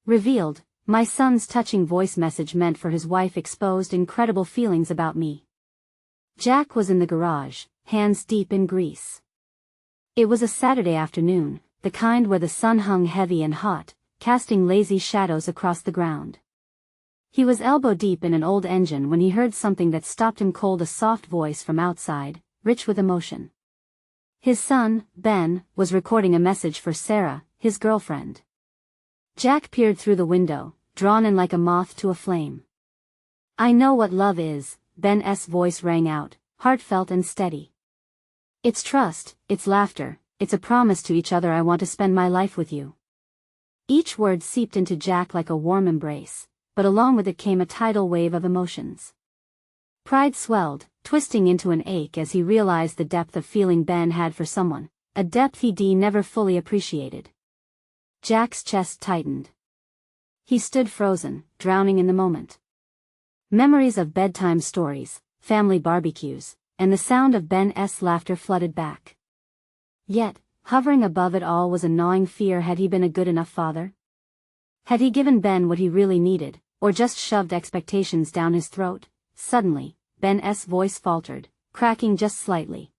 Revealed, my son's touching voice message meant for his wife exposed incredible feelings about me. Jack was in the garage, hands deep in grease. It was a Saturday afternoon, the kind where the sun hung heavy and hot, casting lazy shadows across the ground. He was elbow deep in an old engine when he heard something that stopped him cold, a soft voice from outside, rich with emotion. His son, Ben, was recording a message for Sarah, his girlfriend. Jack peered through the window, drawn in like a moth to a flame. "I know what love is," Ben's voice rang out, heartfelt and steady. "It's trust, it's laughter, it's a promise to each other. I want to spend my life with you." Each word seeped into Jack like a warm embrace, but along with it came a tidal wave of emotions. Pride swelled, twisting into an ache as he realized the depth of feeling Ben had for someone, a depth he'd never fully appreciated. Jack's chest tightened. He stood frozen, drowning in the moment. Memories of bedtime stories, family barbecues, and the sound of Ben's laughter flooded back. Yet, hovering above it all was a gnawing fear. Had he been a good enough father? Had he given Ben what he really needed, or just shoved expectations down his throat? Suddenly, Ben's voice faltered, cracking just slightly.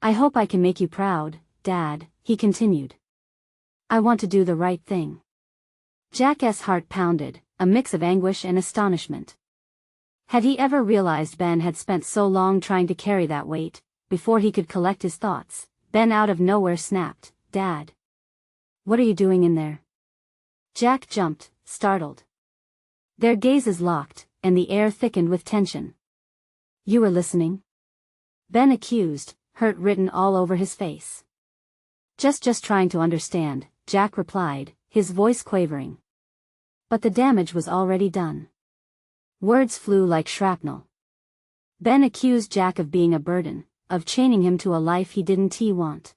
"I hope I can make you proud, Dad," he continued. "I want to do the right thing." Jack's heart pounded, a mix of anguish and astonishment. Had he ever realized Ben had spent so long trying to carry that weight? Before he could collect his thoughts, Ben out of nowhere snapped, "Dad! What are you doing in there?" Jack jumped, startled. Their gazes locked, and the air thickened with tension. "You were listening?" Ben accused, hurt written all over his face. Just trying to understand," Jack replied, his voice quavering. But the damage was already done. Words flew like shrapnel. Ben accused Jack of being a burden, of chaining him to a life he didn't want.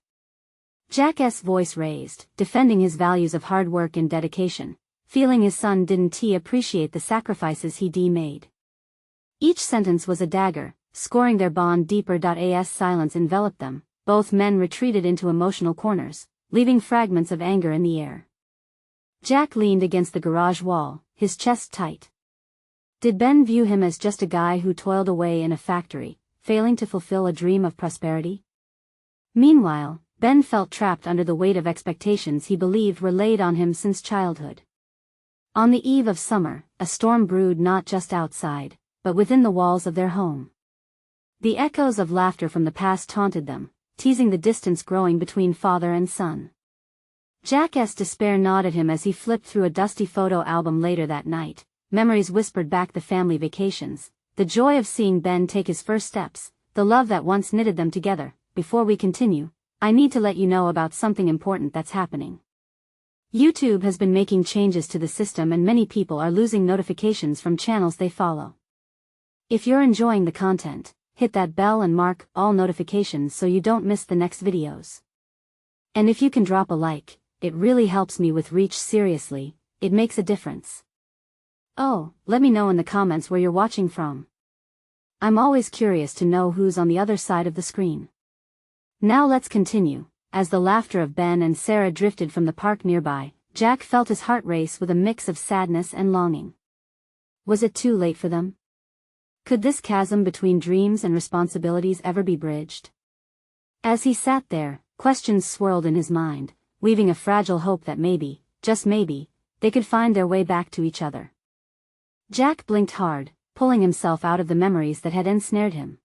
Jack's voice raised, defending his values of hard work and dedication, feeling his son didn't appreciate the sacrifices he'd made. Each sentence was a dagger, scoring their bond deeper. As silence enveloped them, both men retreated into emotional corners, leaving fragments of anger in the air. Jack leaned against the garage wall, his chest tight. Did Ben view him as just a guy who toiled away in a factory, failing to fulfill a dream of prosperity? Meanwhile, Ben felt trapped under the weight of expectations he believed were laid on him since childhood. On the eve of summer, a storm brewed not just outside, but within the walls of their home. The echoes of laughter from the past taunted them, teasing the distance growing between father and son. Jack's despair gnawed at him as he flipped through a dusty photo album later that night. Memories whispered back the family vacations, the joy of seeing Ben take his first steps, the love that once knitted them together. Before we continue, I need to let you know about something important that's happening. YouTube has been making changes to the system and many people are losing notifications from channels they follow. If you're enjoying the content, hit that bell and mark all notifications so you don't miss the next videos. And if you can drop a like, it really helps me with reach. Seriously, it makes a difference. Oh, let me know in the comments where you're watching from. I'm always curious to know who's on the other side of the screen. Now let's continue. As the laughter of Ben and Sarah drifted from the park nearby, Jack felt his heart race with a mix of sadness and longing. Was it too late for them? Could this chasm between dreams and responsibilities ever be bridged? As he sat there, questions swirled in his mind, weaving a fragile hope that maybe, just maybe, they could find their way back to each other. Jack blinked hard, pulling himself out of the memories that had ensnared him.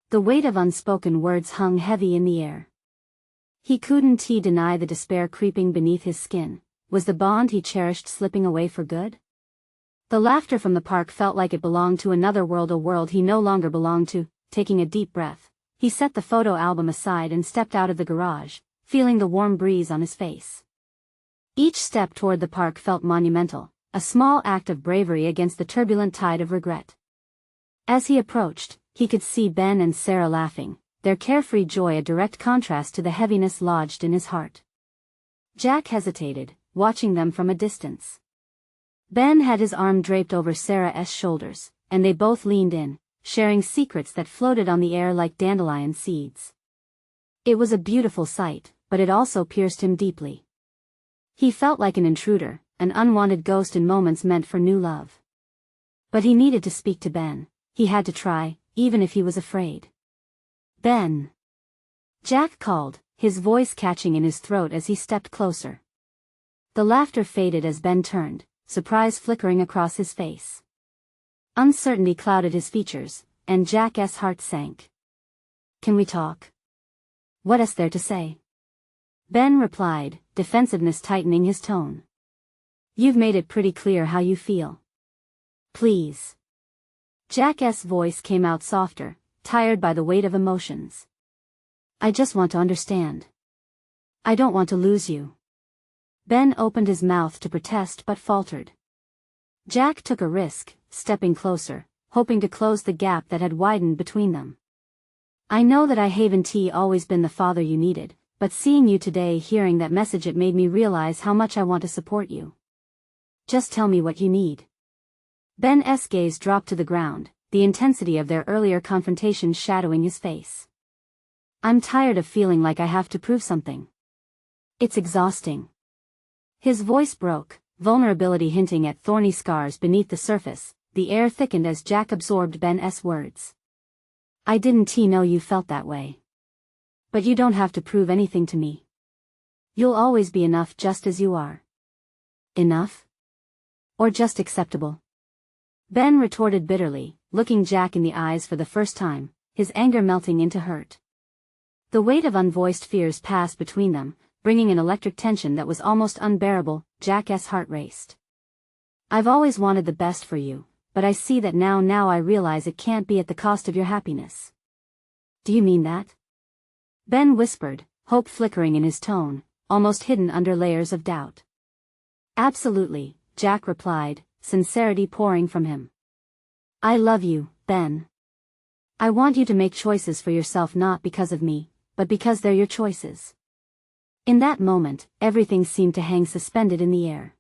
The weight of unspoken words hung heavy in the air. He couldn't deny the despair creeping beneath his skin. Was the bond he cherished slipping away for good? The laughter from the park felt like it belonged to another world, a world he no longer belonged to. Taking a deep breath, he set the photo album aside and stepped out of the garage, feeling the warm breeze on his face. Each step toward the park felt monumental, a small act of bravery against the turbulent tide of regret. As he approached, he could see Ben and Sarah laughing, their carefree joy a direct contrast to the heaviness lodged in his heart. Jack hesitated, watching them from a distance. Ben had his arm draped over Sarah's shoulders, and they both leaned in, sharing secrets that floated on the air like dandelion seeds. It was a beautiful sight, but it also pierced him deeply. He felt like an intruder, an unwanted ghost in moments meant for new love. But he needed to speak to Ben. He had to try, even if he was afraid. "Ben!" Jack called, his voice catching in his throat as he stepped closer. The laughter faded as Ben turned, surprise flickering across his face. Uncertainty clouded his features, and Jack's heart sank. "Can we talk? What is there to say?" Ben replied, defensiveness tightening his tone. "You've made it pretty clear how you feel. Please." Jack's voice came out softer, tired by the weight of emotions. "I just want to understand. I don't want to lose you." Ben opened his mouth to protest but faltered. Jack took a risk, stepping closer, hoping to close the gap that had widened between them. "I know that I haven't always been the father you needed, but seeing you today, hearing that message, it made me realize how much I want to support you. Just tell me what you need." Ben's gaze dropped to the ground, the intensity of their earlier confrontation shadowing his face. "I'm tired of feeling like I have to prove something. It's exhausting." His voice broke, vulnerability hinting at thorny scars beneath the surface. The air thickened as Jack absorbed Ben's words. "I didn't know you felt that way. But you don't have to prove anything to me. You'll always be enough just as you are." "Enough? Or just acceptable?" Ben retorted bitterly, looking Jack in the eyes for the first time, his anger melting into hurt. The weight of unvoiced fears passed between them, bringing an electric tension that was almost unbearable. Jack's heart raced. "I've always wanted the best for you, but I see that now I realize it can't be at the cost of your happiness." "Do you mean that?" Ben whispered, hope flickering in his tone, almost hidden under layers of doubt. "Absolutely," Jack replied, sincerity pouring from him. "I love you, Ben. I want you to make choices for yourself, not because of me, but because they're your choices." In that moment, everything seemed to hang suspended in the air.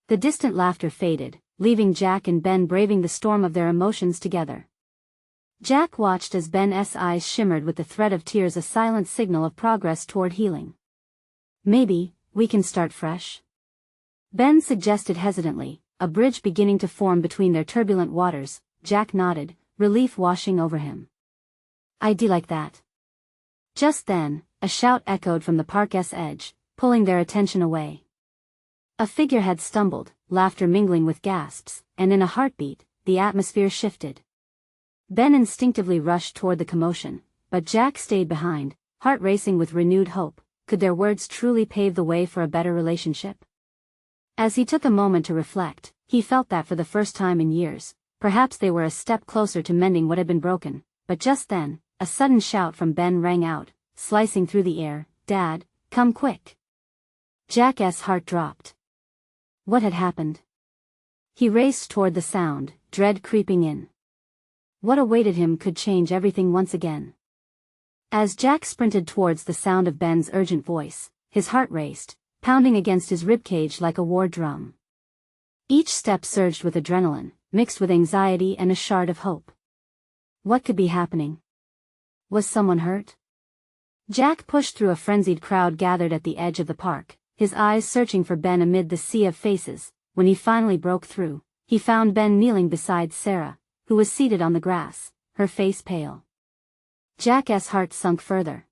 The distant laughter faded, leaving Jack and Ben braving the storm of their emotions together. Jack watched as Ben's eyes shimmered with the threat of tears, a silent signal of progress toward healing. "Maybe we can start fresh?" Ben suggested hesitantly, a bridge beginning to form between their turbulent waters. Jack nodded, relief washing over him. "I'd like that." Just then, a shout echoed from the park's edge, pulling their attention away. A figure had stumbled, laughter mingling with gasps, and in a heartbeat, the atmosphere shifted. Ben instinctively rushed toward the commotion, but Jack stayed behind, heart racing with renewed hope. Could their words truly pave the way for a better relationship? As he took a moment to reflect, he felt that for the first time in years, perhaps they were a step closer to mending what had been broken. But just then, a sudden shout from Ben rang out, slicing through the air. "Dad, come quick." Jack's heart dropped. What had happened? He raced toward the sound, dread creeping in. What awaited him could change everything once again. As Jack sprinted towards the sound of Ben's urgent voice, his heart raced, pounding against his ribcage like a war drum. Each step surged with adrenaline, mixed with anxiety and a shard of hope. What could be happening? Was someone hurt? Jack pushed through a frenzied crowd gathered at the edge of the park, his eyes searching for Ben amid the sea of faces. When he finally broke through, he found Ben kneeling beside Sarah, who was seated on the grass, her face pale. Jack's heart sunk further.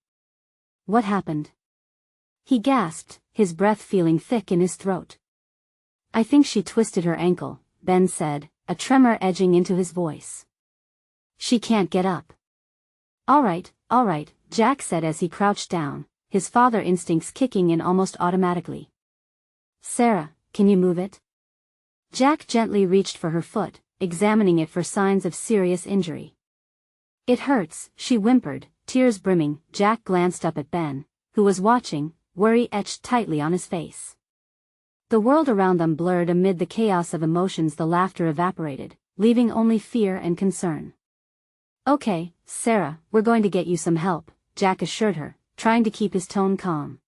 What happened? He gasped, his breath feeling thick in his throat. "I think she twisted her ankle," Ben said, a tremor edging into his voice. "She can't get up." All right, Jack said as he crouched down, his father instincts kicking in almost automatically. "Sarah, can you move it?" Jack gently reached for her foot, examining it for signs of serious injury. "It hurts," she whimpered, tears brimming. Jack glanced up at Ben, who was watching, worry etched tightly on his face. The world around them blurred amid the chaos of emotions. The laughter evaporated, leaving only fear and concern. "Okay, Sarah, we're going to get you some help," Jack assured her, trying to keep his tone calm.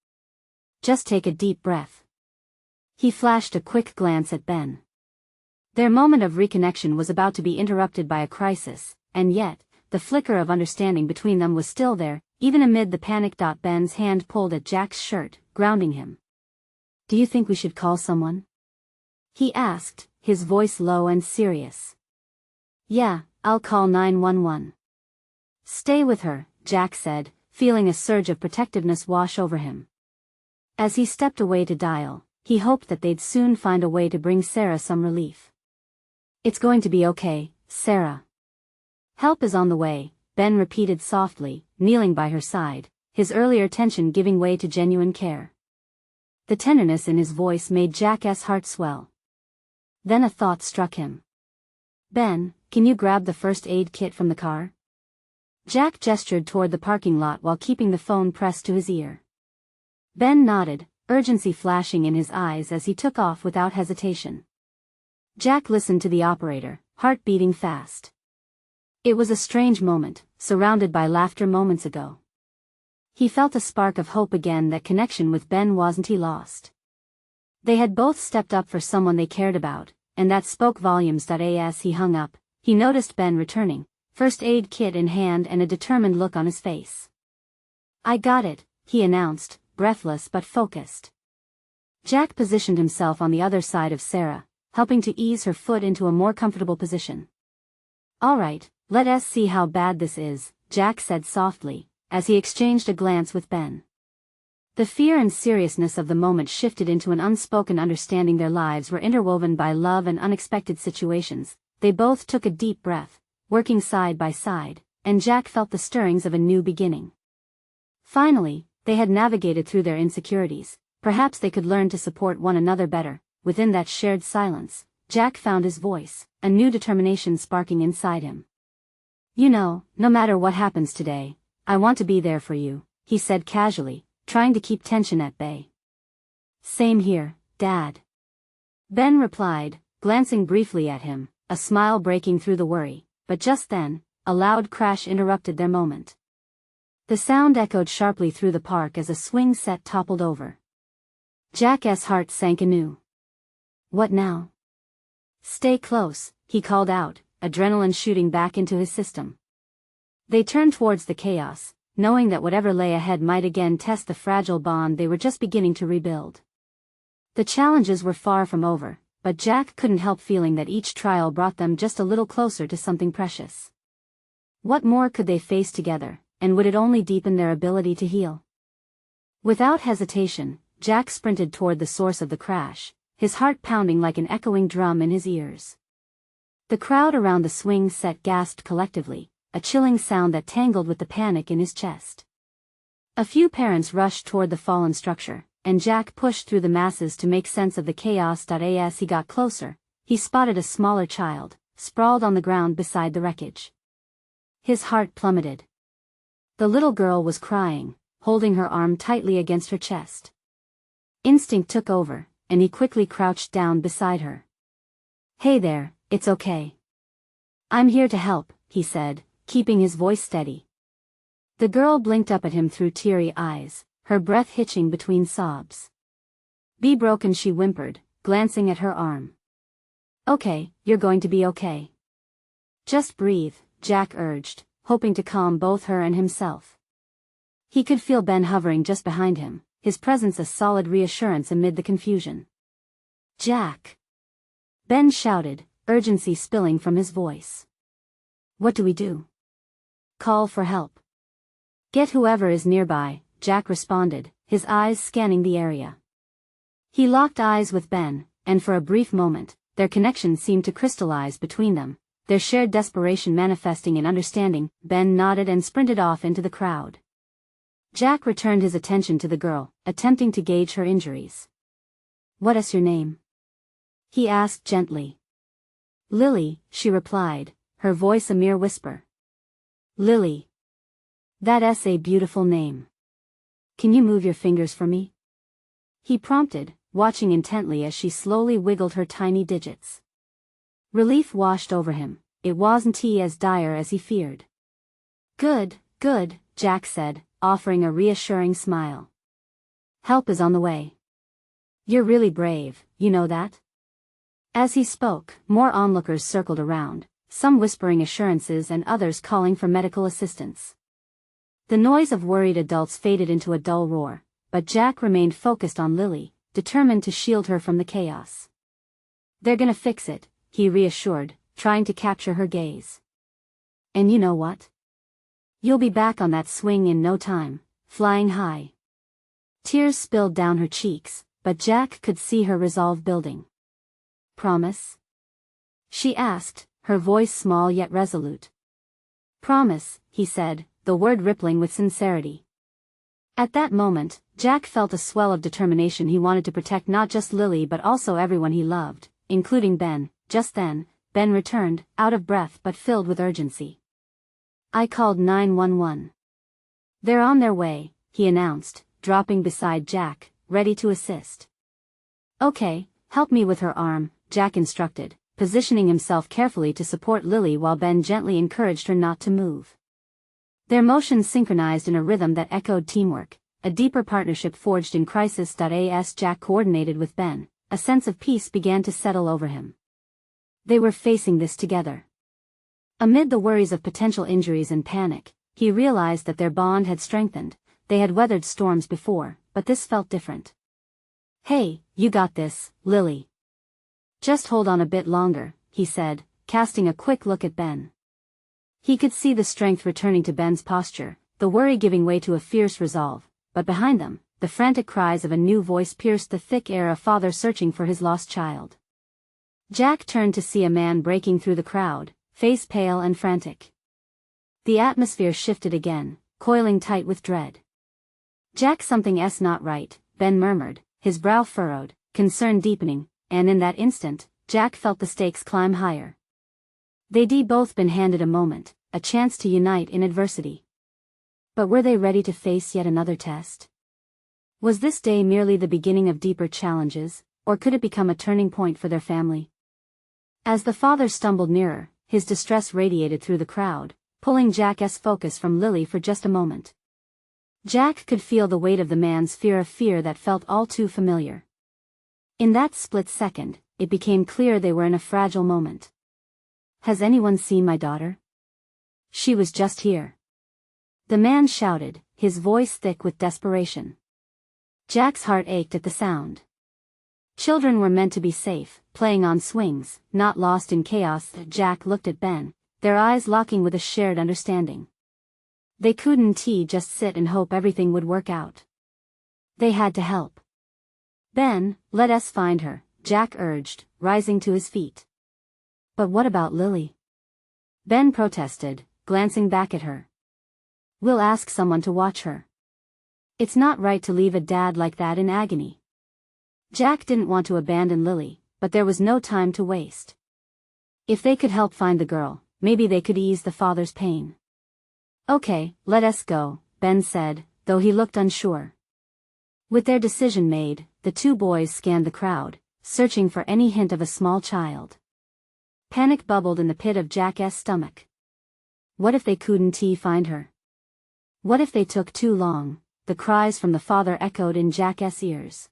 "Just take a deep breath." He flashed a quick glance at Ben. Their moment of reconnection was about to be interrupted by a crisis, and yet, the flicker of understanding between them was still there, even amid the panic. Ben's hand pulled at Jack's shirt, grounding him. "Do you think we should call someone?" he asked, his voice low and serious. Yeah, I'll call 911. Stay with her, Jack said, feeling a surge of protectiveness wash over him. As he stepped away to dial, he hoped that they'd soon find a way to bring Sarah some relief. It's going to be okay, Sarah. Help is on the way, Ben repeated softly, kneeling by her side, his earlier tension giving way to genuine care. The tenderness in his voice made Jack's heart swell. Then a thought struck him. Ben, can you grab the first aid kit from the car? Jack gestured toward the parking lot while keeping the phone pressed to his ear. Ben nodded, urgency flashing in his eyes as he took off without hesitation. Jack listened to the operator, heart beating fast. It was a strange moment, surrounded by laughter moments ago. He felt a spark of hope again that connection with Ben wasn't lost. They had both stepped up for someone they cared about, and that spoke volumes. As he hung up, he noticed Ben returning, first aid kit in hand and a determined look on his face. I got it, he announced, breathless but focused. Jack positioned himself on the other side of Sarah, helping to ease her foot into a more comfortable position. All right, let us see how bad this is, Jack said softly, as he exchanged a glance with Ben. The fear and seriousness of the moment shifted into an unspoken understanding. Their lives were interwoven by love and unexpected situations. They both took a deep breath, working side by side, and Jack felt the stirrings of a new beginning. Finally, they had navigated through their insecurities. Perhaps they could learn to support one another better. Within that shared silence, Jack found his voice, a new determination sparking inside him. You know, no matter what happens today, I want to be there for you, he said casually, trying to keep tension at bay. Same here, Dad. Ben replied, glancing briefly at him, a smile breaking through the worry, but just then, a loud crash interrupted their moment. The sound echoed sharply through the park as a swing set toppled over. Jack's heart sank anew. What now? Stay close, he called out, adrenaline shooting back into his system. They turned towards the chaos, knowing that whatever lay ahead might again test the fragile bond they were just beginning to rebuild. The challenges were far from over, but Jack couldn't help feeling that each trial brought them just a little closer to something precious. What more could they face together, and would it only deepen their ability to heal? Without hesitation, Jack sprinted toward the source of the crash, his heart pounding like an echoing drum in his ears. The crowd around the swing set gasped collectively, a chilling sound that tangled with the panic in his chest. A few parents rushed toward the fallen structure, and Jack pushed through the masses to make sense of the chaos. As he got closer, he spotted a smaller child, sprawled on the ground beside the wreckage. His heart plummeted. The little girl was crying, holding her arm tightly against her chest. Instinct took over, and he quickly crouched down beside her. Hey there, it's okay. I'm here to help, he said, keeping his voice steady. The girl blinked up at him through teary eyes, her breath hitching between sobs. Be broken, she whimpered, glancing at her arm. Okay, you're going to be okay. Just breathe, Jack urged, hoping to calm both her and himself. He could feel Ben hovering just behind him, his presence a solid reassurance amid the confusion. Jack! Ben shouted, urgency spilling from his voice. What do we do? Call for help. Get whoever is nearby, Jack responded, his eyes scanning the area. He locked eyes with Ben, and for a brief moment, their connection seemed to crystallize between them, their shared desperation manifesting in understanding. Ben nodded and sprinted off into the crowd. Jack returned his attention to the girl, attempting to gauge her injuries. What is your name? He asked gently. Lily, she replied, her voice a mere whisper. Lily. That's a beautiful name. Can you move your fingers for me? He prompted, watching intently as she slowly wiggled her tiny digits. Relief washed over him. It wasn't as dire as he feared. Good, Jack said, offering a reassuring smile. Help is on the way. You're really brave, you know that? As he spoke, more onlookers circled around, some whispering assurances and others calling for medical assistance. The noise of worried adults faded into a dull roar, but Jack remained focused on Lily, determined to shield her from the chaos. They're gonna fix it, he reassured, trying to capture her gaze. And you know what? You'll be back on that swing in no time, flying high. Tears spilled down her cheeks, but Jack could see her resolve building. Promise? She asked, her voice small yet resolute. Promise, he said, the word rippling with sincerity. At that moment, Jack felt a swell of determination. He wanted to protect not just Lily but also everyone he loved, including Ben. Just then, Ben returned, out of breath but filled with urgency. I called 911. They're on their way, he announced, dropping beside Jack, ready to assist. Okay, help me with her arm, Jack instructed, positioning himself carefully to support Lily while Ben gently encouraged her not to move. Their motions synchronized in a rhythm that echoed teamwork, a deeper partnership forged in crisis. As Jack coordinated with Ben, a sense of peace began to settle over him. They were facing this together. Amid the worries of potential injuries and panic, he realized that their bond had strengthened. They had weathered storms before, but this felt different. Hey, you got this, Lily. Just hold on a bit longer, he said, casting a quick look at Ben. He could see the strength returning to Ben's posture, the worry giving way to a fierce resolve, but behind them, the frantic cries of a new voice pierced the thick air. A father searching for his lost child. Jack turned to see a man breaking through the crowd, face pale and frantic. The atmosphere shifted again, coiling tight with dread. Jack, something's not right, Ben murmured, his brow furrowed, concern deepening, and in that instant, Jack felt the stakes climb higher. They'd both been handed a moment, a chance to unite in adversity. But were they ready to face yet another test? Was this day merely the beginning of deeper challenges, or could it become a turning point for their family? As the father stumbled nearer, his distress radiated through the crowd, pulling Jack's focus from Lily for just a moment. Jack could feel the weight of the man's fear, a fear that felt all too familiar. In that split second, it became clear they were in a fragile moment. Has anyone seen my daughter? She was just here. The man shouted, his voice thick with desperation. Jack's heart ached at the sound. Children were meant to be safe, playing on swings, not lost in chaos. Jack looked at Ben, their eyes locking with a shared understanding. They couldn't just sit and hope everything would work out. They had to help. Ben, let us find her, Jack urged, rising to his feet. But what about Lily? Ben protested, glancing back at her. We'll ask someone to watch her. It's not right to leave a dad like that in agony. Jack didn't want to abandon Lily, but there was no time to waste. If they could help find the girl, maybe they could ease the father's pain. Okay, let us go, Ben said, though he looked unsure. With their decision made, the two boys scanned the crowd, searching for any hint of a small child. Panic bubbled in the pit of Jack's stomach. What if they couldn't find her? What if they took too long? The cries from the father echoed in Jack's ears.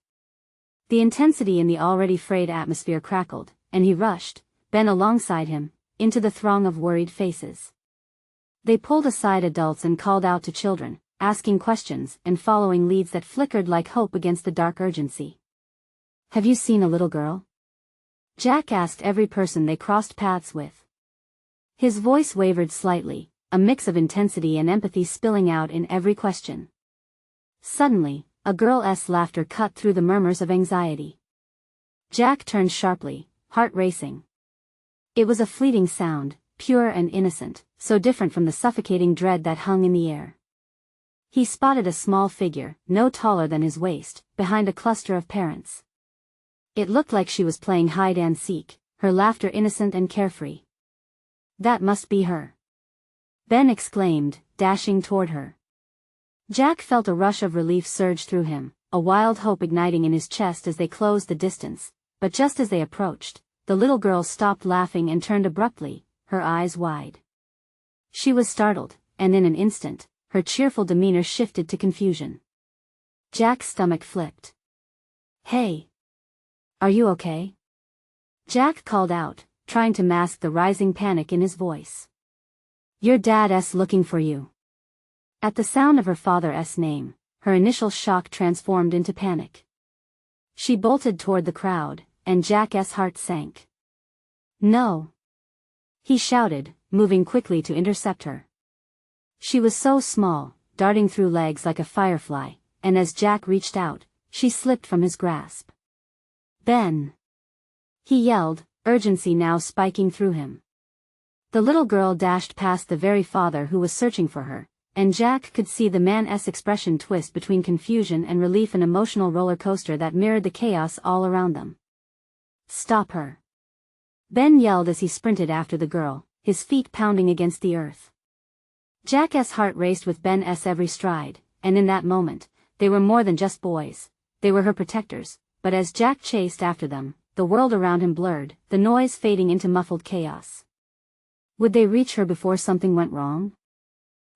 The intensity in the already frayed atmosphere crackled, and he rushed, Ben alongside him, into the throng of worried faces. They pulled aside adults and called out to children, asking questions and following leads that flickered like hope against the dark urgency. Have you seen a little girl? Jack asked every person they crossed paths with. His voice wavered slightly, a mix of intensity and empathy spilling out in every question. Suddenly, a girl's laughter cut through the murmurs of anxiety. Jack turned sharply, heart racing. It was a fleeting sound, pure and innocent, so different from the suffocating dread that hung in the air. He spotted a small figure, no taller than his waist, behind a cluster of parents. It looked like she was playing hide and seek, her laughter innocent and carefree. That must be her. Ben exclaimed, dashing toward her. Jack felt a rush of relief surge through him, a wild hope igniting in his chest as they closed the distance, but just as they approached, the little girl stopped laughing and turned abruptly, her eyes wide. She was startled, and in an instant, her cheerful demeanor shifted to confusion. Jack's stomach flipped. Hey! Are you okay? Jack called out, trying to mask the rising panic in his voice. Your dad's looking for you. At the sound of her father's name, her initial shock transformed into panic. She bolted toward the crowd, and Jack's heart sank. "No!" he shouted, moving quickly to intercept her. She was so small, darting through legs like a firefly, and as Jack reached out, she slipped from his grasp. "Ben!" he yelled, urgency now spiking through him. The little girl dashed past the very father who was searching for her, and Jack could see the man's expression twist between confusion and relief, an emotional roller coaster that mirrored the chaos all around them. "Stop her!" Ben yelled as he sprinted after the girl, his feet pounding against the earth. Jack's heart raced with Ben's every stride, and in that moment, they were more than just boys. They were her protectors, but as Jack chased after them, the world around him blurred, the noise fading into muffled chaos. Would they reach her before something went wrong?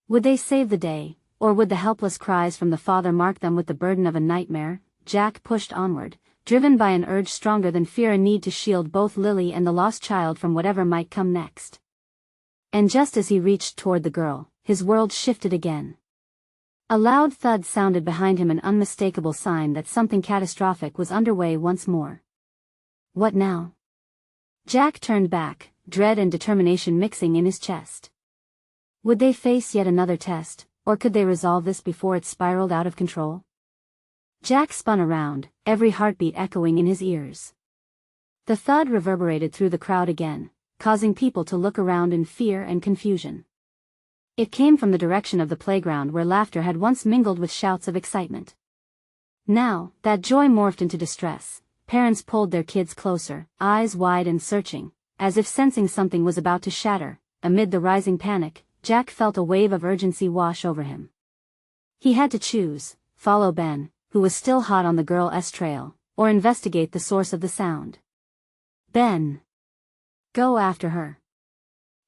Would they save the day, or would the helpless cries from the father mark them with the burden of a nightmare? Jack pushed onward, driven by an urge stronger than fear, a need to shield both Lily and the lost child from whatever might come next. And just as he reached toward the girl, his world shifted again. A loud thud sounded behind him, an unmistakable sign that something catastrophic was underway once more. What now? Jack turned back, dread and determination mixing in his chest. Would they face yet another test, or could they resolve this before it spiraled out of control? Jack spun around, every heartbeat echoing in his ears. The thud reverberated through the crowd again, causing people to look around in fear and confusion. It came from the direction of the playground where laughter had once mingled with shouts of excitement. Now, that joy morphed into distress. Parents pulled their kids closer, eyes wide and searching, as if sensing something was about to shatter. Amid the rising panic, Jack felt a wave of urgency wash over him. He had to choose: follow Ben, who was still hot on the girl's trail, or investigate the source of the sound. "Ben! Go after her!"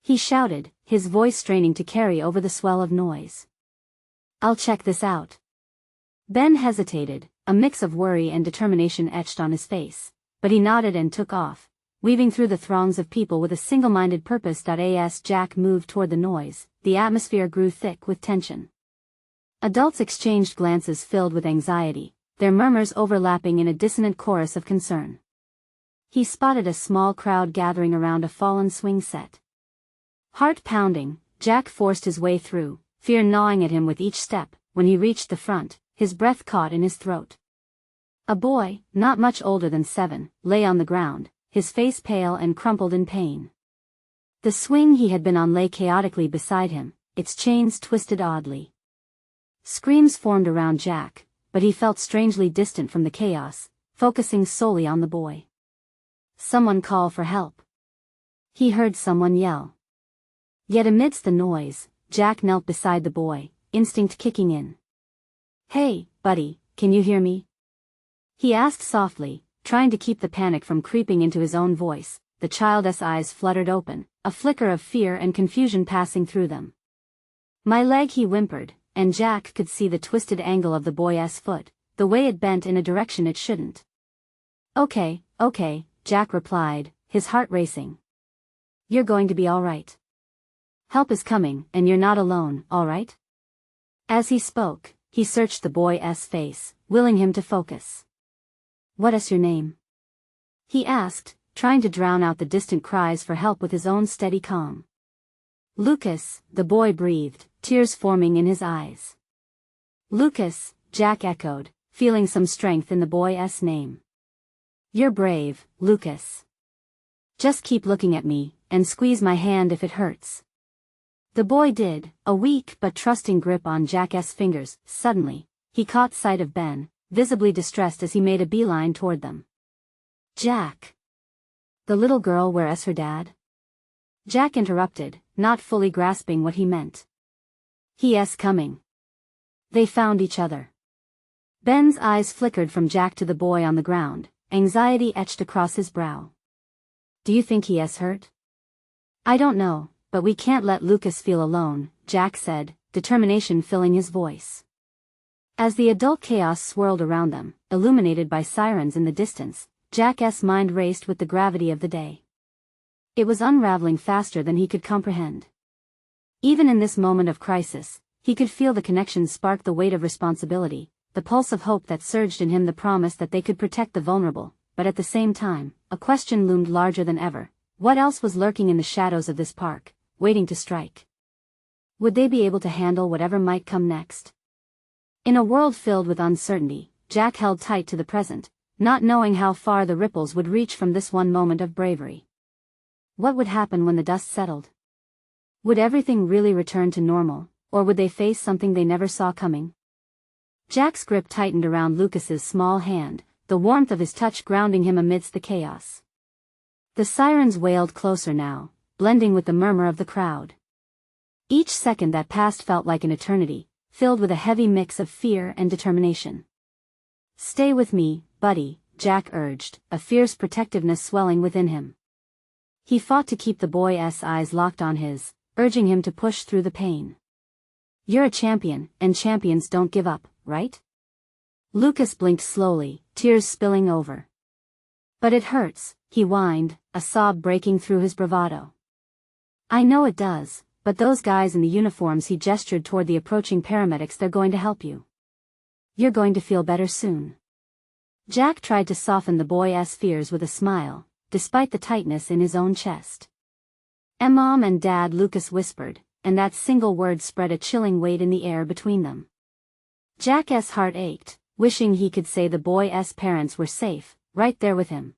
he shouted, his voice straining to carry over the swell of noise. "I'll check this out." Ben hesitated, a mix of worry and determination etched on his face, but he nodded and took off, weaving through the throngs of people with a single-minded purpose. As Jack moved toward the noise, the atmosphere grew thick with tension. Adults exchanged glances filled with anxiety, their murmurs overlapping in a dissonant chorus of concern. He spotted a small crowd gathering around a fallen swing set. Heart pounding, Jack forced his way through, fear gnawing at him with each step. When he reached the front, his breath caught in his throat. A boy, not much older than 7, lay on the ground, his face pale and crumpled in pain. The swing he had been on lay chaotically beside him, its chains twisted oddly. Screams formed around Jack, but he felt strangely distant from the chaos, focusing solely on the boy. Someone call for help. He heard someone yell. Yet amidst the noise, Jack knelt beside the boy, instinct kicking in. "Hey, buddy, can you hear me?" he asked softly, trying to keep the panic from creeping into his own voice. The child's eyes fluttered open, a flicker of fear and confusion passing through them. "My leg," he whimpered, and Jack could see the twisted angle of the boy's foot, the way it bent in a direction it shouldn't. Okay, Jack replied, his heart racing. "You're going to be all right. Help is coming, and you're not alone, all right?" As he spoke, he searched the boy's face, willing him to focus. "What's your name?" he asked, trying to drown out the distant cries for help with his own steady calm. "Lucas," the boy breathed, tears forming in his eyes. "Lucas," Jack echoed, feeling some strength in the boy's name. "You're brave, Lucas. Just keep looking at me, and squeeze my hand if it hurts." The boy did, a weak but trusting grip on Jack's fingers. Suddenly, he caught sight of Ben, visibly distressed as he made a beeline toward them. "Jack! The little girl, where's her dad?" Jack interrupted, not fully grasping what he meant. "He's coming." They found each other. Ben's eyes flickered from Jack to the boy on the ground, anxiety etched across his brow. "Do you think he's hurt?" "I don't know, but we can't let Lucas feel alone," Jack said, determination filling his voice. As the adult chaos swirled around them, illuminated by sirens in the distance, Jack's mind raced with the gravity of the day. It was unraveling faster than he could comprehend. Even in this moment of crisis, he could feel the connection spark the weight of responsibility, the pulse of hope that surged in him, the promise that they could protect the vulnerable, but at the same time, a question loomed larger than ever. What else was lurking in the shadows of this park, waiting to strike? Would they be able to handle whatever might come next? In a world filled with uncertainty, Jack held tight to the present, not knowing how far the ripples would reach from this one moment of bravery. What would happen when the dust settled? Would everything really return to normal, or would they face something they never saw coming? Jack's grip tightened around Lucas's small hand, the warmth of his touch grounding him amidst the chaos. The sirens wailed closer now, blending with the murmur of the crowd. Each second that passed felt like an eternity, filled with a heavy mix of fear and determination. "Stay with me, buddy," Jack urged, a fierce protectiveness swelling within him. He fought to keep the boy's eyes locked on his, urging him to push through the pain. "You're a champion, and champions don't give up, right?" Lucas blinked slowly, tears spilling over. "But it hurts," he whined, a sob breaking through his bravado. "I know it does, but those guys in the uniforms," he gestured toward the approaching paramedics, "they're going to help you. You're going to feel better soon." Jack tried to soften the boy's fears with a smile, despite the tightness in his own chest. "Mom and Dad," Lucas whispered, and that single word spread a chilling weight in the air between them. Jack's heart ached, wishing he could say the boy's parents were safe, right there with him.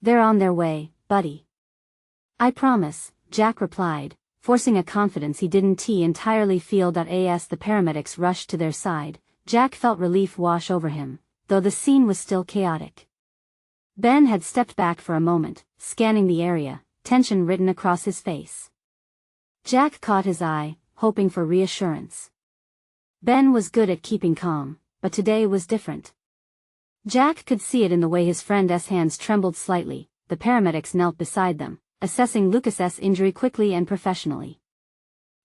"They're on their way, buddy. I promise," Jack replied, forcing a confidence he didn't entirely feel. As the paramedics rushed to their side, Jack felt relief wash over him, though the scene was still chaotic. Ben had stepped back for a moment, scanning the area, tension written across his face. Jack caught his eye, hoping for reassurance. Ben was good at keeping calm, but today was different. Jack could see it in the way his friend's hands trembled slightly. The paramedics knelt beside them, assessing Lucas's injury quickly and professionally.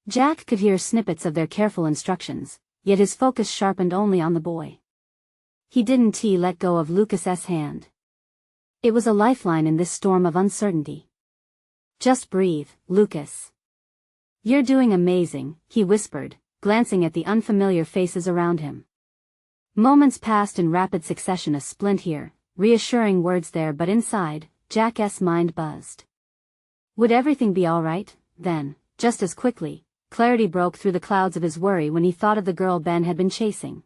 Jack could hear snippets of their careful instructions, yet his focus sharpened only on the boy. He didn't let go of Lucas's hand. It was a lifeline in this storm of uncertainty. "Just breathe, Lucas. You're doing amazing," he whispered, glancing at the unfamiliar faces around him. Moments passed in rapid succession, a splint here, reassuring words there, but inside, Jack's mind buzzed. Would everything be all right? Then, just as quickly, clarity broke through the clouds of his worry when he thought of the girl Ben had been chasing.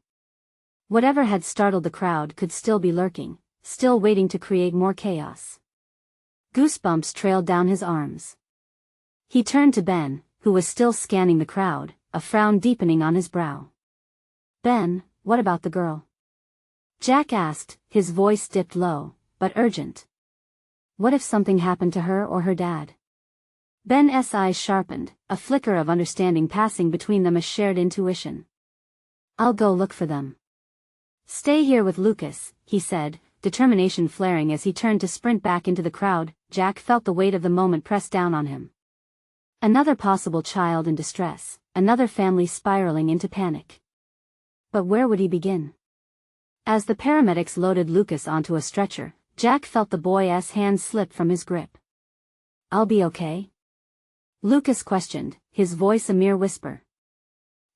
Whatever had startled the crowd could still be lurking, still waiting to create more chaos. Goosebumps trailed down his arms. He turned to Ben, who was still scanning the crowd, a frown deepening on his brow. "Ben, what about the girl?" Jack asked, his voice dipped low, but urgent. "What if something happened to her or her dad?" Ben's eyes sharpened, a flicker of understanding passing between them, a shared intuition. "I'll go look for them." "Stay here with Lucas," he said, determination flaring as he turned to sprint back into the crowd. Jack felt the weight of the moment press down on him. Another possible child in distress, another family spiraling into panic. But where would he begin? As the paramedics loaded Lucas onto a stretcher, Jack felt the boy's hand slip from his grip. "I'll be okay?" Lucas questioned, his voice a mere whisper.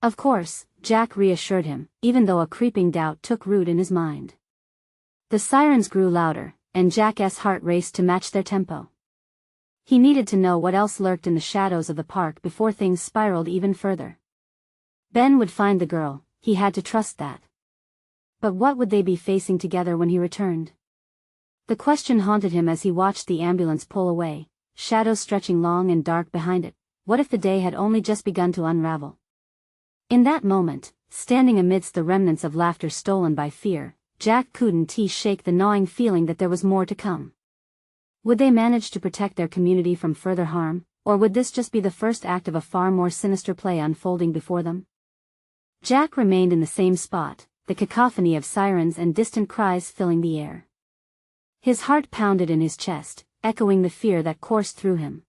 "Of course," Jack reassured him, even though a creeping doubt took root in his mind. The sirens grew louder, and Jack's heart raced to match their tempo. He needed to know what else lurked in the shadows of the park before things spiraled even further. Ben would find the girl, he had to trust that. But what would they be facing together when he returned? The question haunted him as he watched the ambulance pull away, shadows stretching long and dark behind it. What if the day had only just begun to unravel? In that moment, standing amidst the remnants of laughter stolen by fear, Jack couldn't shake the gnawing feeling that there was more to come. Would they manage to protect their community from further harm, or would this just be the first act of a far more sinister play unfolding before them? Jack remained in the same spot, the cacophony of sirens and distant cries filling the air. His heart pounded in his chest, echoing the fear that coursed through him.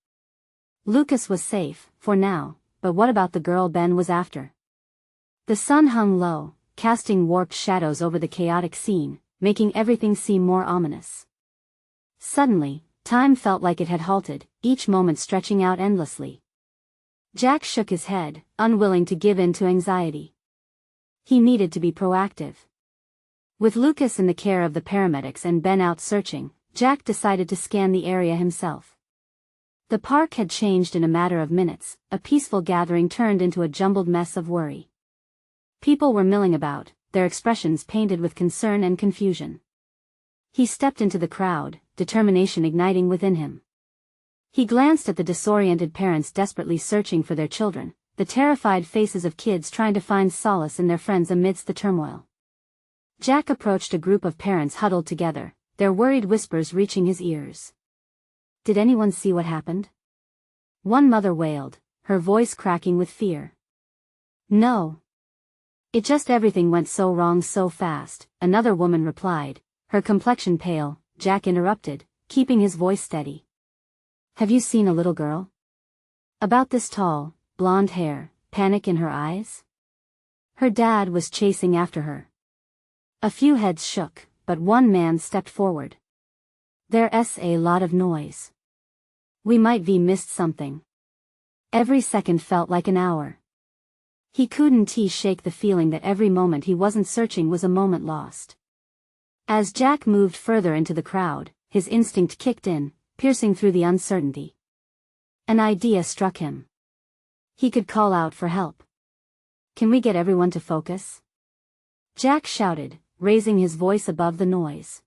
Lucas was safe, for now, but what about the girl Ben was after? The sun hung low, casting warped shadows over the chaotic scene, making everything seem more ominous. Suddenly, time felt like it had halted, each moment stretching out endlessly. Jack shook his head, unwilling to give in to anxiety. He needed to be proactive. With Lucas in the care of the paramedics and Ben out searching, Jack decided to scan the area himself. The park had changed in a matter of minutes, a peaceful gathering turned into a jumbled mess of worry. People were milling about, their expressions painted with concern and confusion. He stepped into the crowd, determination igniting within him. He glanced at the disoriented parents desperately searching for their children, the terrified faces of kids trying to find solace in their friends amidst the turmoil. Jack approached a group of parents huddled together, their worried whispers reaching his ears. "Did anyone see what happened?" One mother wailed, her voice cracking with fear. "No. It just everything went so wrong so fast," another woman replied, her complexion pale. Jack interrupted, keeping his voice steady. "Have you seen a little girl? About this tall, blonde hair, panic in her eyes? Her dad was chasing after her." A few heads shook, but one man stepped forward. "There's a lot of noise. We might have missed something." Every second felt like an hour. He couldn't shake the feeling that every moment he wasn't searching was a moment lost. As Jack moved further into the crowd, his instinct kicked in, piercing through the uncertainty. An idea struck him. He could call out for help. "Can we get everyone to focus?" Jack shouted, raising his voice above the noise.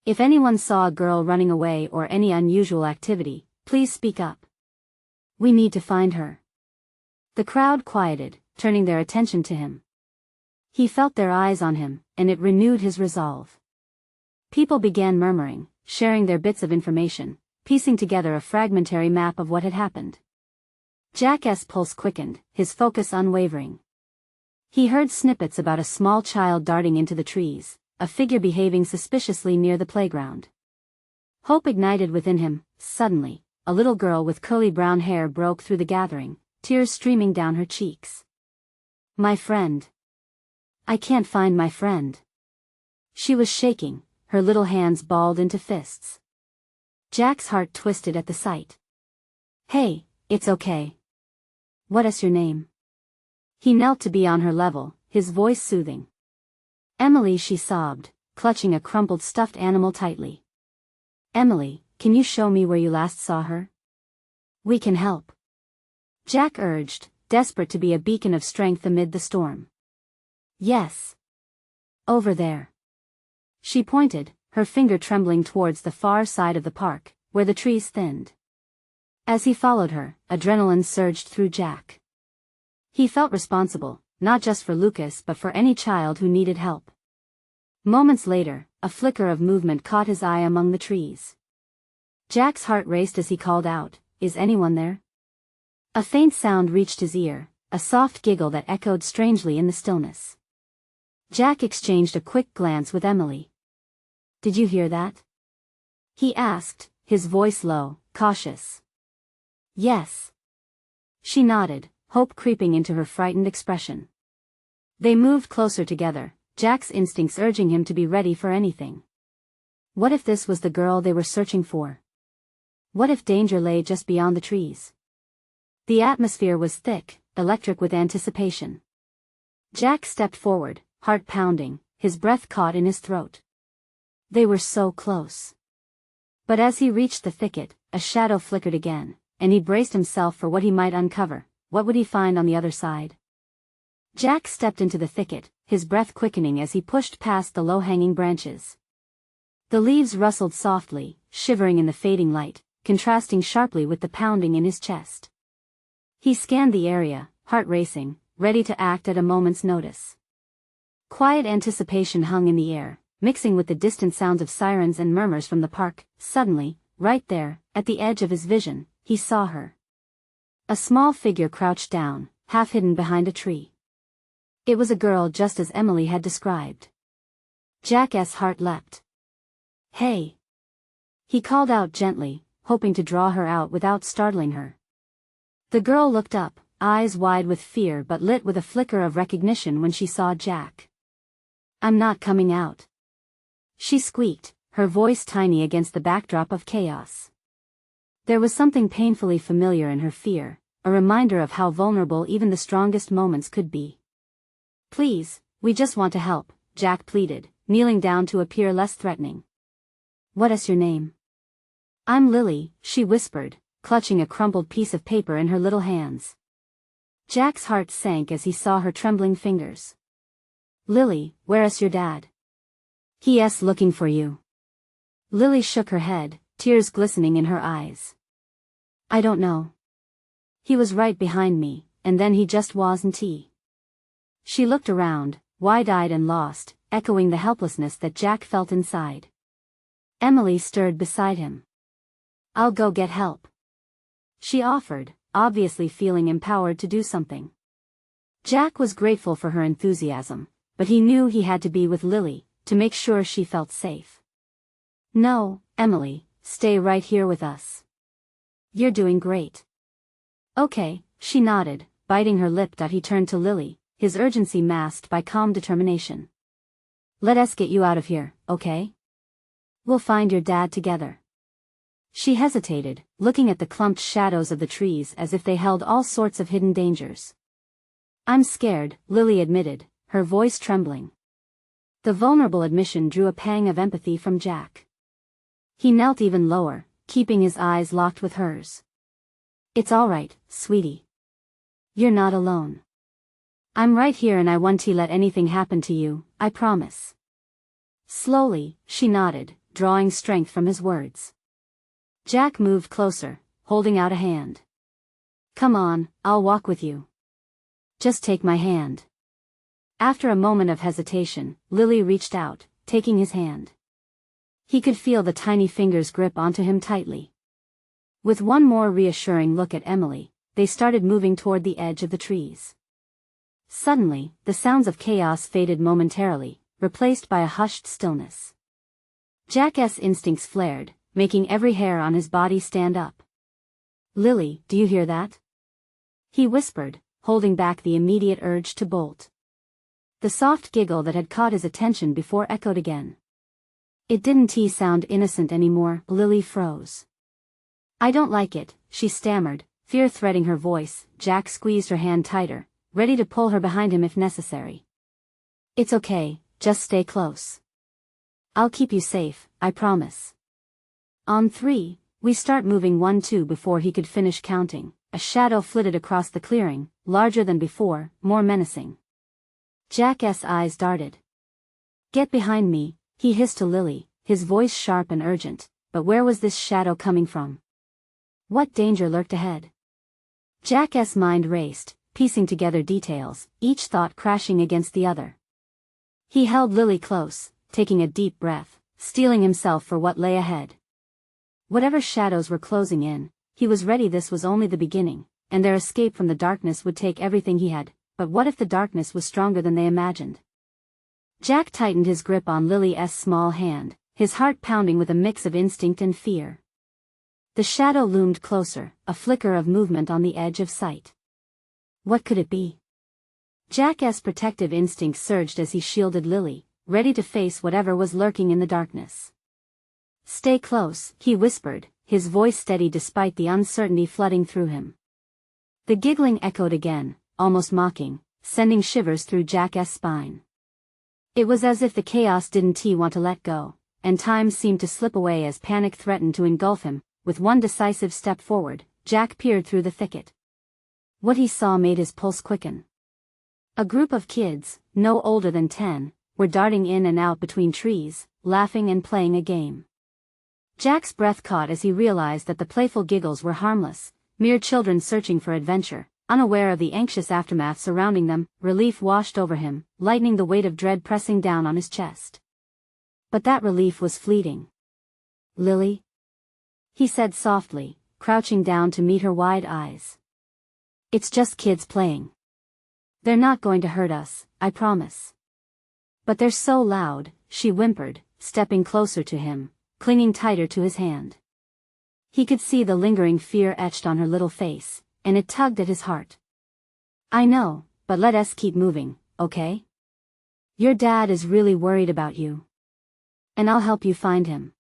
"If anyone saw a girl running away or any unusual activity, please speak up. We need to find her." The crowd quieted, turning their attention to him. He felt their eyes on him, and it renewed his resolve. People began murmuring, sharing their bits of information, piecing together a fragmentary map of what had happened. Jack's pulse quickened, his focus unwavering. He heard snippets about a small child darting into the trees, a figure behaving suspiciously near the playground. Hope ignited within him. Suddenly, a little girl with curly brown hair broke through the gathering, tears streaming down her cheeks. "My friend. I can't find my friend." She was shaking, her little hands balled into fists. Jack's heart twisted at the sight. "Hey, it's okay. What's your name?" He knelt to be on her level, his voice soothing. "Emily," she sobbed, clutching a crumpled stuffed animal tightly. "Emily, can you show me where you last saw her? We can help." Jack urged, desperate to be a beacon of strength amid the storm. "Yes. Over there." She pointed, her finger trembling towards the far side of the park, where the trees thinned. As he followed her, adrenaline surged through Jack. He felt responsible, not just for Lucas but for any child who needed help. Moments later, a flicker of movement caught his eye among the trees. Jack's heart raced as he called out, "Is anyone there?" A faint sound reached his ear, a soft giggle that echoed strangely in the stillness. Jack exchanged a quick glance with Emily. "Did you hear that?" he asked, his voice low, cautious. "Yes." She nodded, hope creeping into her frightened expression. They moved closer together, Jack's instincts urging him to be ready for anything. What if this was the girl they were searching for? What if danger lay just beyond the trees? The atmosphere was thick, electric with anticipation. Jack stepped forward, heart pounding, his breath caught in his throat. They were so close. But as he reached the thicket, a shadow flickered again, and he braced himself for what he might uncover. What would he find on the other side? Jack stepped into the thicket, his breath quickening as he pushed past the low-hanging branches. The leaves rustled softly, shivering in the fading light, contrasting sharply with the pounding in his chest. He scanned the area, heart racing, ready to act at a moment's notice. Quiet anticipation hung in the air, mixing with the distant sounds of sirens and murmurs from the park. Suddenly, right there, at the edge of his vision, he saw her. A small figure crouched down, half hidden behind a tree. It was a girl just as Emily had described. Jack's heart leapt. "Hey!" He called out gently, hoping to draw her out without startling her. The girl looked up, eyes wide with fear but lit with a flicker of recognition when she saw Jack. "I'm not coming out," she squeaked, her voice tiny against the backdrop of chaos. There was something painfully familiar in her fear, a reminder of how vulnerable even the strongest moments could be. "Please, we just want to help," Jack pleaded, kneeling down to appear less threatening. "What is your name?" "I'm Lily," she whispered, clutching a crumpled piece of paper in her little hands. Jack's heart sank as he saw her trembling fingers. "Lily, where is your dad?" "He's looking for you." Lily shook her head, tears glistening in her eyes. "I don't know. He was right behind me, and then he just wasn't." She looked around, wide-eyed and lost, echoing the helplessness that Jack felt inside. Emily stirred beside him. "I'll go get help," she offered, obviously feeling empowered to do something. Jack was grateful for her enthusiasm, but he knew he had to be with Lily, to make sure she felt safe. "No, Emily, stay right here with us. You're doing great." "Okay," she nodded, biting her lip. He turned to Lily, his urgency masked by calm determination. "Let us get you out of here, okay? We'll find your dad together." She hesitated, looking at the clumped shadows of the trees as if they held all sorts of hidden dangers. "I'm scared," Lily admitted, her voice trembling. The vulnerable admission drew a pang of empathy from Jack. He knelt even lower, keeping his eyes locked with hers. "It's all right, sweetie. You're not alone. I'm right here and I won't let anything happen to you, I promise." Slowly, she nodded, drawing strength from his words. Jack moved closer, holding out a hand. "Come on, I'll walk with you. Just take my hand." After a moment of hesitation, Lily reached out, taking his hand. He could feel the tiny fingers grip onto him tightly. With one more reassuring look at Emily, they started moving toward the edge of the trees. Suddenly, the sounds of chaos faded momentarily, replaced by a hushed stillness. Jack's instincts flared, making every hair on his body stand up. "Lily, do you hear that?" he whispered, holding back the immediate urge to bolt. The soft giggle that had caught his attention before echoed again. It didn't sound innocent anymore. Lily froze. "I don't like it," she stammered, fear threading her voice. Jack squeezed her hand tighter, ready to pull her behind him if necessary. "It's okay, just stay close. I'll keep you safe, I promise." On 3, we start moving 1, 2. Before he could finish counting, a shadow flitted across the clearing, larger than before, more menacing. Jack's eyes darted. "Get behind me," he hissed to Lily, his voice sharp and urgent, but where was this shadow coming from? What danger lurked ahead? Jack's mind raced, piecing together details, each thought crashing against the other. He held Lily close, taking a deep breath, steeling himself for what lay ahead. Whatever shadows were closing in, he was ready. This was only the beginning, and their escape from the darkness would take everything he had, but what if the darkness was stronger than they imagined? Jack tightened his grip on Lily's small hand, his heart pounding with a mix of instinct and fear. The shadow loomed closer, a flicker of movement on the edge of sight. What could it be? Jack's protective instincts surged as he shielded Lily, ready to face whatever was lurking in the darkness. "Stay close," he whispered, his voice steady despite the uncertainty flooding through him. The giggling echoed again, almost mocking, sending shivers through Jack's spine. It was as if the chaos didn't want to let go, and time seemed to slip away as panic threatened to engulf him. With one decisive step forward, Jack peered through the thicket. What he saw made his pulse quicken. A group of kids, no older than 10, were darting in and out between trees, laughing and playing a game. Jack's breath caught as he realized that the playful giggles were harmless, mere children searching for adventure, unaware of the anxious aftermath surrounding them. Relief washed over him, lightening the weight of dread pressing down on his chest. But that relief was fleeting. "Lily?" he said softly, crouching down to meet her wide eyes. "It's just kids playing. They're not going to hurt us, I promise." "But they're so loud," she whimpered, stepping closer to him, clinging tighter to his hand. He could see the lingering fear etched on her little face, and it tugged at his heart. "I know, but let us keep moving, okay? Your dad is really worried about you. And I'll help you find him."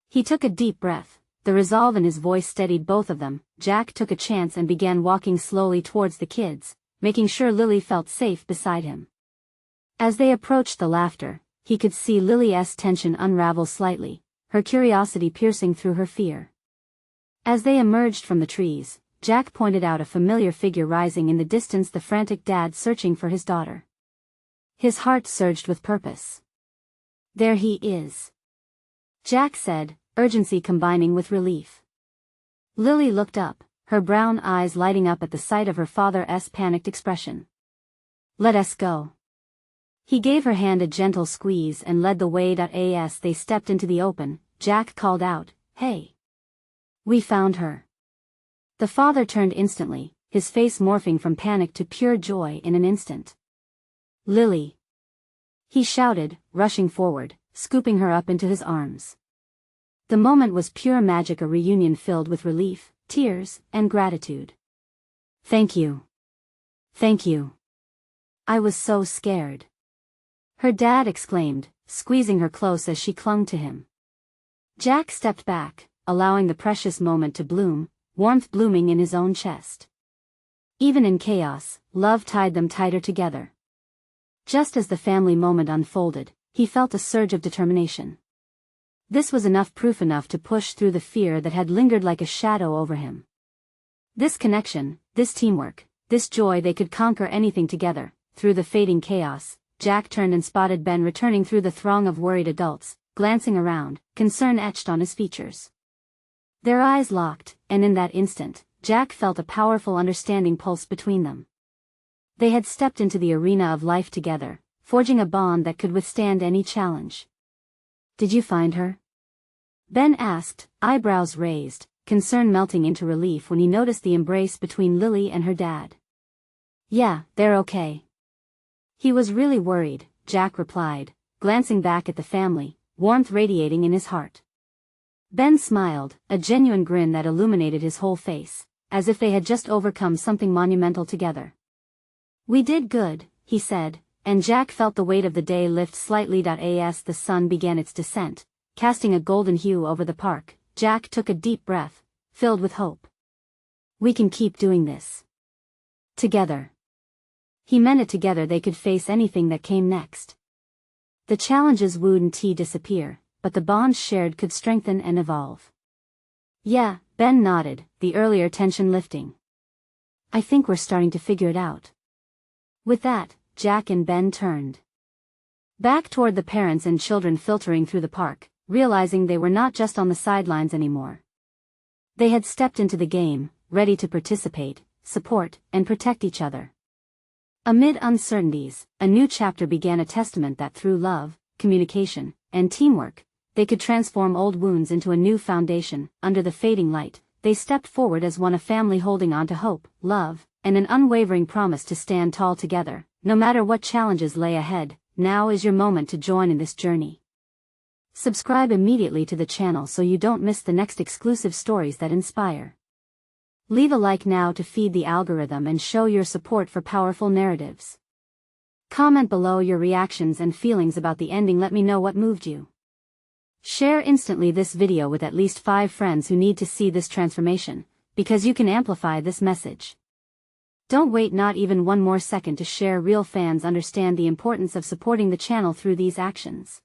He took a deep breath, the resolve in his voice steadied both of them. Jack took a chance and began walking slowly towards the kids, making sure Lily felt safe beside him. As they approached the laughter, he could see Lily's tension unravel slightly, her curiosity piercing through her fear. As they emerged from the trees, Jack pointed out a familiar figure rising in the distance, the frantic dad searching for his daughter. His heart surged with purpose. "There he is," Jack said, urgency combining with relief. Lily looked up, her brown eyes lighting up at the sight of her father's panicked expression. "Let us go." He gave her hand a gentle squeeze and led the way. As they stepped into the open, Jack called out, "Hey! We found her." The father turned instantly, his face morphing from panic to pure joy in an instant. "Lily!" he shouted, rushing forward, scooping her up into his arms. The moment was pure magic, a reunion filled with relief, tears, and gratitude. "Thank you. Thank you. I was so scared," her dad exclaimed, squeezing her close as she clung to him. Jack stepped back, allowing the precious moment to bloom, warmth blooming in his own chest. Even in chaos, love tied them tighter together. Just as the family moment unfolded, he felt a surge of determination. This was proof enough to push through the fear that had lingered like a shadow over him. This connection, this teamwork, this joy, they could conquer anything together. Through the fading chaos, Jack turned and spotted Ben returning through the throng of worried adults, glancing around, concern etched on his features. Their eyes locked, and in that instant, Jack felt a powerful understanding pulse between them. They had stepped into the arena of life together, forging a bond that could withstand any challenge. "Did you find her?" Ben asked, eyebrows raised, concern melting into relief when he noticed the embrace between Lily and her dad. "Yeah, they're okay." He was really worried, Jack replied, glancing back at the family, warmth radiating in his heart. Ben smiled, a genuine grin that illuminated his whole face, as if they had just overcome something monumental together. "We did good," he said, and Jack felt the weight of the day lift slightly. As the sun began its descent, casting a golden hue over the park, Jack took a deep breath, filled with hope. "We can keep doing this. Together." He meant it, together they could face anything that came next. The challenges wouldn't disappear, but the bonds shared could strengthen and evolve. "Yeah," Ben nodded, the earlier tension lifting. "I think we're starting to figure it out." With that, Jack and Ben turned back toward the parents and children filtering through the park, realizing they were not just on the sidelines anymore. They had stepped into the game, ready to participate, support, and protect each other. Amid uncertainties, a new chapter began, a testament that through love, communication, and teamwork, they could transform old wounds into a new foundation. Under the fading light, they stepped forward as one, a family holding on to hope, love, and an unwavering promise to stand tall together, no matter what challenges lay ahead. Now is your moment to join in this journey. Subscribe immediately to the channel so you don't miss the next exclusive stories that inspire. Leave a like now to feed the algorithm and show your support for powerful narratives. Comment below your reactions and feelings about the ending. Let me know what moved you. Share instantly this video with at least 5 friends who need to see this transformation, because you can amplify this message. Don't wait not even one more second to share. Real fans understand the importance of supporting the channel through these actions.